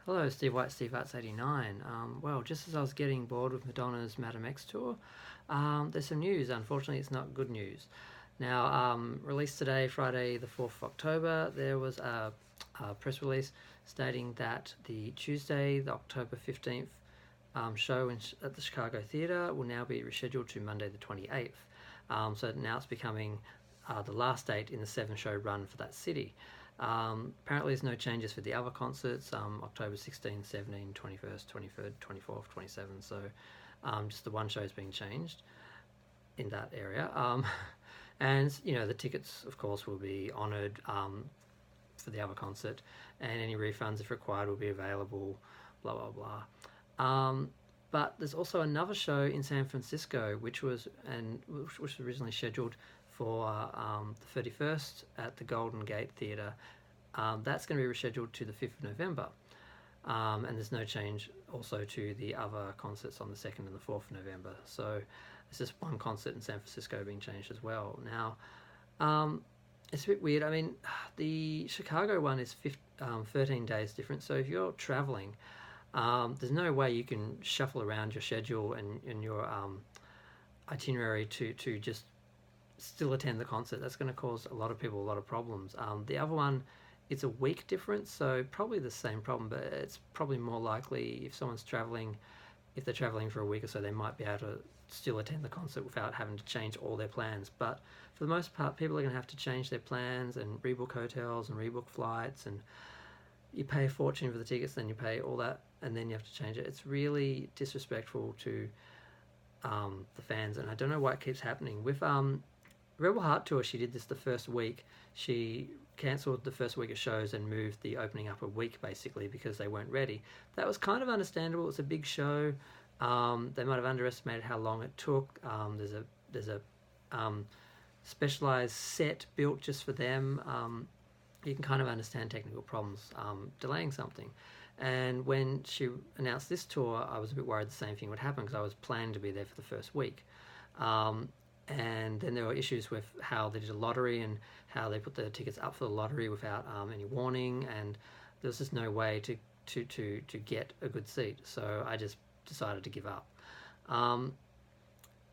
Hello, Steve White, Steve Arts 89. Well, just as I was getting bored with Madonna's MadameXTour, there's some news. Unfortunately, it's not good news. Now, released today, Friday, the 4th of October, there was a press release stating that the Tuesday, the October 15th show at the Chicago Theatre will now be rescheduled to Monday, the 28th. So now it's becoming the last date in the 7-show run for that city. Apparently there's no changes for the other concerts, October 16, 17, 21st, 23rd, 24th, 27th, so just the one show is being changed in that area. And, the tickets, of course, will be honoured for the other concert, and any refunds, if required, will be available, blah, blah, blah. But there's also another show in San Francisco, which was originally scheduled for the 31st at the Golden Gate Theatre. That's going to be rescheduled to the 5th of November. And there's no change also to the other concerts on the 2nd and the 4th of November. So it's just one concert in San Francisco being changed as well. Now, it's a bit weird. I mean, the Chicago one is 13 days different. So if you're traveling, there's no way you can shuffle around your schedule and your itinerary to just still attend the concert. That's going to cause a lot of people a lot of problems. The other one, it's a week difference, so probably the same problem, but it's probably more likely if someone's traveling, if they're traveling for a week or so, they might be able to still attend the concert without having to change all their plans. But for the most part, people are going to have to change their plans and rebook hotels and rebook flights, and you pay a fortune for the tickets, then you pay all that, and then you have to change it. It's really disrespectful to the fans, and I don't know why it keeps happening. With Rebel Heart Tour, she did this the first week. She cancelled the first week of shows and moved the opening up a week, basically, because they weren't ready. That was kind of understandable. It was a big show. They might have underestimated how long it took. There's a specialized set built just for them. You can kind of understand technical problems delaying something. And when she announced this tour, I was a bit worried the same thing would happen because I was planning to be there for the first week. And then there were issues with how they did a lottery and how they put the tickets up for the lottery without any warning, and there was just no way to get a good seat. So I just decided to give up.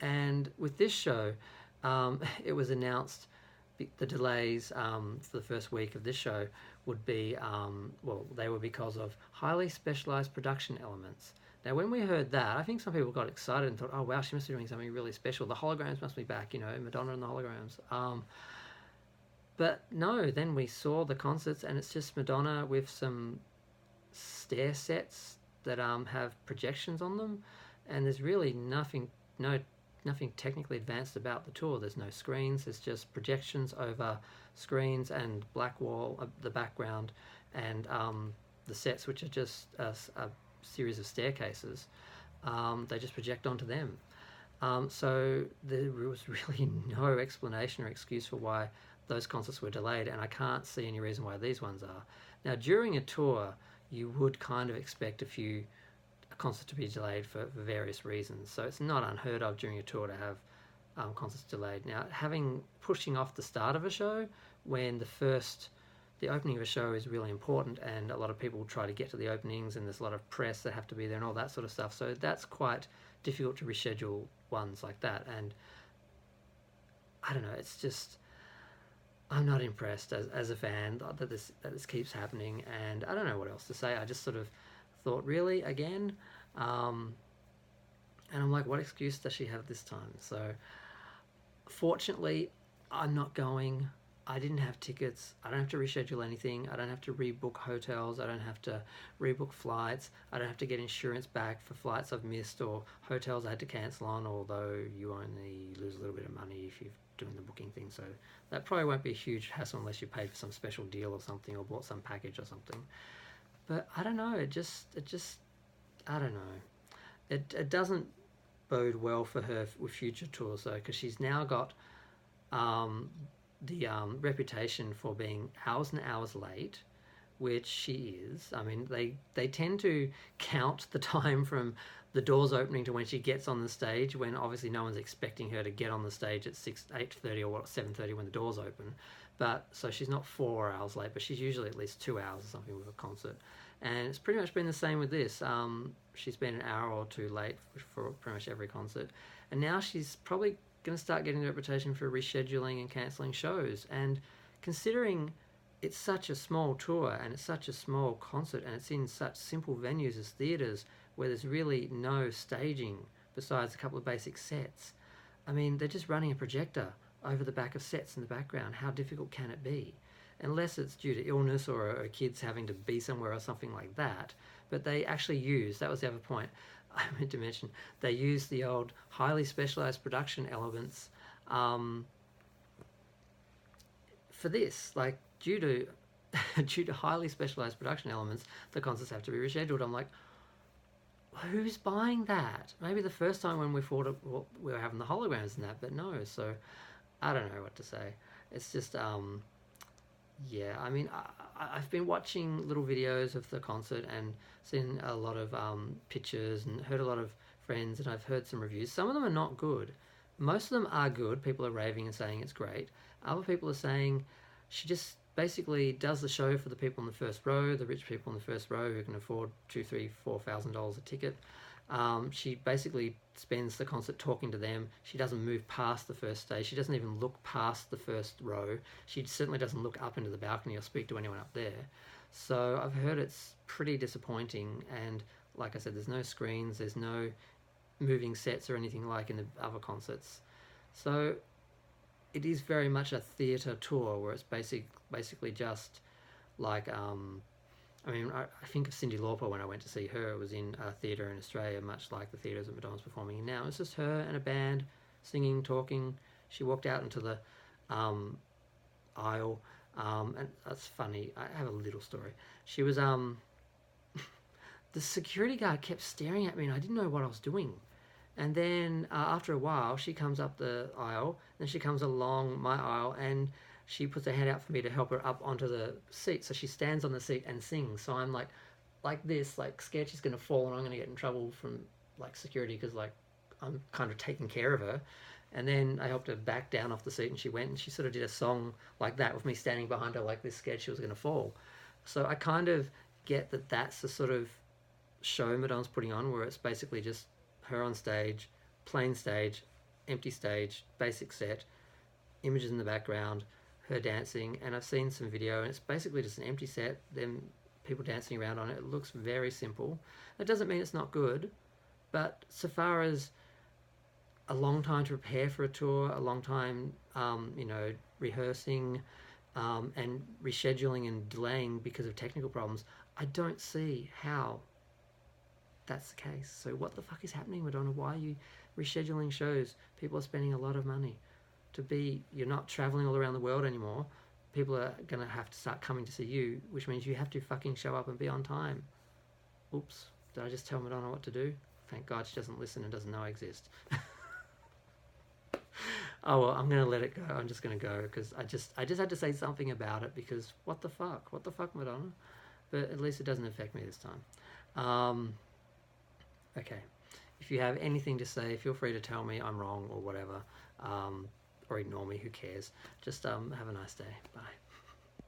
And with this show, it was announced the delays for the first week of this show would be, they were because of highly specialized production elements. Now, when we heard that, I think some people got excited and thought, oh, wow, she must be doing something really special. The holograms must be back, Madonna and the holograms. But no, then we saw the concerts, and it's just Madonna with some stair sets that have projections on them, and there's really nothing technically advanced about the tour. There's no screens, there's just projections over screens and black wall, the background, and the sets, which are just a series of staircases. They just project onto them. So there was really no explanation or excuse for why those concerts were delayed, and I can't see any reason why these ones are. Now, during a tour, you would kind of expect a concert to be delayed for various reasons, so it's not unheard of during a tour to have concerts delayed. Now, pushing off the start of a show when the opening of a show is really important, and a lot of people try to get to the openings, and there's a lot of press that have to be there and all that sort of stuff, so that's quite difficult to reschedule ones like that. And I don't know, it's just, I'm not impressed as a fan that this keeps happening, and I don't know what else to say. I just sort of thought, really, again? And I'm like, what excuse does she have this time? So fortunately, I'm not going. I didn't have tickets. I don't have to reschedule anything. I don't have to rebook hotels. I don't have to rebook flights. I don't have to get insurance back for flights I've missed or hotels I had to cancel on, although you only lose a little bit of money if you're doing the booking thing. So that probably won't be a huge hassle unless you paid for some special deal or something, or bought some package or something. But I don't know. It just I don't know. It doesn't bode well for her with future tours, though, because she's now got the reputation for being hours and hours late, which she is. I mean, they tend to count the time from the doors opening to when she gets on the stage, when obviously no one's expecting her to get on the stage at 8:30 or 7:30 when the doors open. But so she's not 4 hours late, but she's usually at least 2 hours or something with a concert. And it's pretty much been the same with this. She's been an hour or two late for pretty much every concert. And now she's probably going to start getting the reputation for rescheduling and cancelling shows. And considering it's such a small tour and it's such a small concert and it's in such simple venues as theatres where there's really no staging besides a couple of basic sets. I mean, they're just running a projector over the back of sets in the background. How difficult can it be? Unless it's due to illness or a kid's having to be somewhere or something like that. But they actually use, that was the other point I meant to mention, they use the old highly specialised production elements for this. Like, due to highly specialised production elements, the concerts have to be rescheduled. I'm like, who's buying that? Maybe the first time when we thought we were having the holograms and that, but no. So I don't know what to say. It's just yeah, I mean, I've been watching little videos of the concert and seen a lot of pictures and heard a lot of friends, and I've heard some reviews. Some of them are not good. Most of them are good. People are raving and saying it's great. Other people are saying she just basically does the show for the people in the first row, the rich people in the first row who can afford $2,000, $3,000, $4,000 a ticket. She basically spends the concert talking to them. She doesn't move past the first stage. She doesn't even look past the first row. She certainly doesn't look up into the balcony or speak to anyone up there. So I've heard it's pretty disappointing. And like I said, there's no screens, there's no moving sets or anything like in the other concerts. So it is very much a theatre tour where it's basically just like I mean, I think of Cyndi Lauper when I went to see her. It was in a theatre in Australia, much like the theatres that Madonna's performing in now. It's just her and a band singing, talking. She walked out into the aisle, and that's funny. I have a little story. She was the security guard kept staring at me, and I didn't know what I was doing. And then after a while, she comes up the aisle, and she comes along my aisle, and she puts her hand out for me to help her up onto the seat. So she stands on the seat and sings. So I'm like this, like scared she's going to fall and I'm going to get in trouble from like security because like I'm kind of taking care of her. And then I helped her back down off the seat and she went and she sort of did a song like that with me standing behind her like this, scared she was going to fall. So I kind of get that that's the sort of show Madonna's putting on where it's basically just her on stage, plain stage, empty stage, basic set, images in the background, her dancing, and I've seen some video and it's basically just an empty set, them people dancing around on it. It looks very simple. That doesn't mean it's not good, but so far as a long time to prepare for a tour, a long time rehearsing and rescheduling and delaying because of technical problems, I don't see how that's the case. So what the fuck is happening, Madonna? Why are you rescheduling shows? People are spending a lot of money. You're not traveling all around the world anymore. People are going to have to start coming to see you, which means you have to fucking show up and be on time. Oops, did I just tell Madonna what to do? Thank God she doesn't listen and doesn't know I exist. Oh well, I'm going to let it go. I'm just going to go because I just had to say something about it because what the fuck, Madonna? But at least it doesn't affect me this time. Okay, if you have anything to say, feel free to tell me I'm wrong or whatever. Or ignore me, who cares. Just have a nice day. Bye.